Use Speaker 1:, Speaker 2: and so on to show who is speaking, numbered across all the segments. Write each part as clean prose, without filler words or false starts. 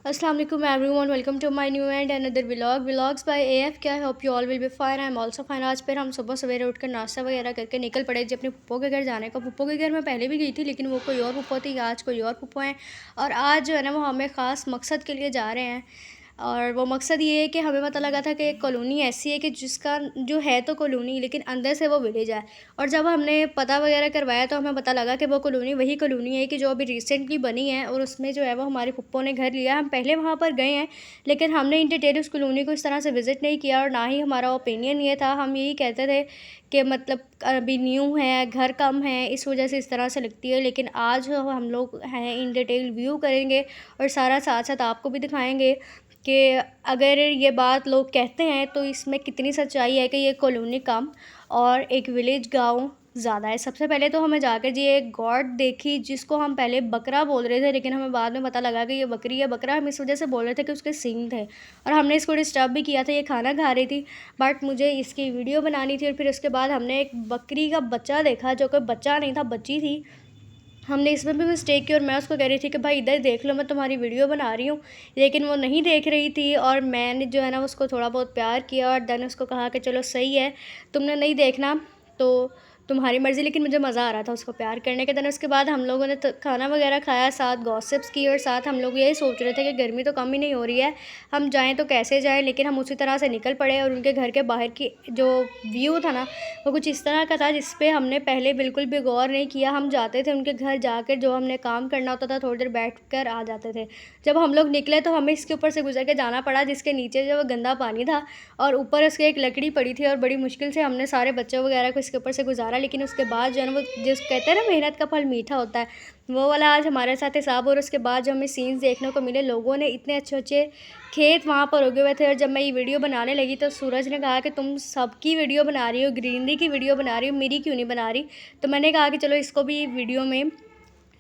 Speaker 1: Assalamu alaikum everyone, welcome to my new and another vlogs by AFK. I hope you all will be fine. I am also fine. आज फिर हम सुबह सवेरे उठकर नाश्ता वगैरह करके निकल पड़े जी अपने पुप्पो के घर जाने का। पुप्पो के घर में पहले भी गई थी लेकिन वो कोई और पुप्पो थी, आज कोई और पुप्पो हैं और आज जो है ना वो हमें ख़ास मकसद के लिए जा रहे हैं। और वो मकसद ये है कि हमें पता लगा था कि एक कॉलोनी ऐसी है कि जिसका जो है तो कॉलोनी लेकिन अंदर से वो विलेज है। और जब हमने पता वगैरह करवाया तो हमें पता लगा कि वो कॉलोनी वही कॉलोनी है कि जो अभी रिसेंटली बनी है और उसमें जो है वो हमारे पुप्पो ने घर लिया। हम पहले वहाँ पर गए हैं लेकिन हमने इन डिटेल उस कॉलोनी को इस तरह से विज़िट नहीं किया और ना ही हमारा ओपिनियन ये था। हम यही कहते थे कि मतलब अभी न्यू है, घर कम है, इस वजह से इस तरह से लगती है। लेकिन आज हम लोग हैं इन डिटेल व्यू करेंगे और सारा साथ साथ आपको भी दिखाएंगे कि अगर ये बात लोग कहते हैं तो इसमें कितनी सच्चाई है कि ये कॉलोनी कम और एक विलेज गांव ज़्यादा है। सबसे पहले तो हमें जाकर जी एक गॉड देखी जिसको हम पहले बकरा बोल रहे थे लेकिन हमें बाद में पता लगा कि ये बकरी है। बकरा हम इस वजह से बोल रहे थे कि उसके सींग थे और हमने इसको डिस्टर्ब भी किया था। ये खाना खा रही थी बट मुझे इसकी वीडियो बनानी थी और फिर उसके बाद हमने एक बकरी का बच्चा देखा जो कि बच्चा नहीं था, बच्ची थी। हमने इसमें भी मिस्टेक की और मैं उसको कह रही थी कि भाई इधर देख लो, मैं तुम्हारी वीडियो बना रही हूँ, लेकिन वो नहीं देख रही थी। और मैंने जो है ना उसको थोड़ा बहुत प्यार किया और देन उसको कहा कि चलो सही है, तुमने नहीं देखना तो तुम्हारी मर्ज़ी, लेकिन मुझे मज़ा आ रहा था उसको प्यार करने के। दिन उसके बाद हम लोगों ने खाना वगैरह खाया, साथ गॉसिप्स की और साथ हम लोग यही सोच रहे थे कि गर्मी तो कम ही नहीं हो रही है, हम जाएं तो कैसे जाएं। लेकिन हम उसी तरह से निकल पड़े और उनके घर के बाहर की जो व्यू था ना वो कुछ इस तरह का था जिस पे हमने पहले बिल्कुल भी गौर नहीं किया। हम जाते थे उनके घर जाकर जो हमने काम करना होता था थोड़ी देर बैठ कर आ जाते थे। जब हम लोग निकले तो हमें इसके ऊपर से गुजर के जाना पड़ा जिसके नीचे जो गंदा पानी था और ऊपर उसके एक लकड़ी पड़ी थी और बड़ी मुश्किल से हमने सारे बच्चों वगैरह को इसके ऊपर से गुजारा। लेकिन उसके बाद जो है ना वो जिस कहते हैं ना मेहनत का फल मीठा होता है, वो वाला आज हमारे साथ हिसाब। और उसके बाद जो हमें सीन्स देखने को मिले, लोगों ने इतने अच्छे अच्छे खेत वहाँ पर उगे हुए थे। और जब मैं ये वीडियो बनाने लगी तो सूरज ने कहा कि तुम सबकी वीडियो बना रही हो, ग्रीनरी की वीडियो बना रही हो, मेरी क्यों नहीं बना रही। तो मैंने कहा कि चलो इसको भी वीडियो में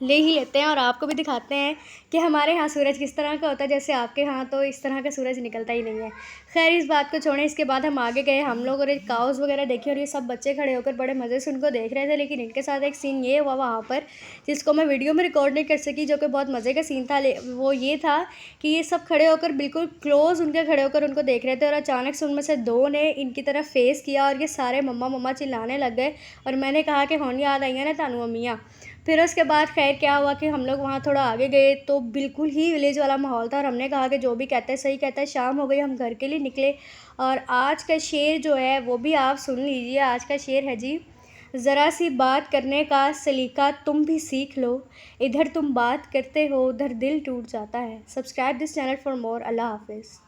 Speaker 1: ले ही लेते हैं और आपको भी दिखाते हैं कि हमारे यहाँ सूरज किस तरह का होता है। जैसे आपके यहाँ तो इस तरह का सूरज निकलता ही नहीं है। खैर इस बात को छोड़ें, इसके बाद हम आगे गए, हम लोग और एक काउस वगैरह देखे और ये सब बच्चे खड़े होकर बड़े मज़े से उनको देख रहे थे। लेकिन इनके साथ एक सीन ये हुआ वहाँ पर जिसको मैं वीडियो में रिकॉर्ड नहीं कर सकी, जो कि बहुत मज़े का सीन था। वो ये था कि ये सब खड़े होकर बिल्कुल क्लोज़ उनके खड़े होकर उनको देख रहे थे और अचानक से उनमें से दो ने इनकी तरफ फेस किया और ये सारे मम्मा मम्मा चिल्लाने लग गए। और मैंने कहा कि होनी याद आई है ना तानू अम्मियाँ। फिर उसके बाद खैर क्या हुआ कि हम लोग वहाँ थोड़ा आगे गए तो बिल्कुल ही विलेज वाला माहौल था और हमने कहा कि जो भी कहता है सही कहता है। शाम हो गई, हम घर के लिए निकले और आज का शेर जो है वो भी आप सुन लीजिए। आज का शेर है जी, ज़रा सी बात करने का सलीका तुम भी सीख लो, इधर तुम बात करते हो उधर दिल टूट जाता है। Subscribe this channel for more. अल्लाह हाफिज़।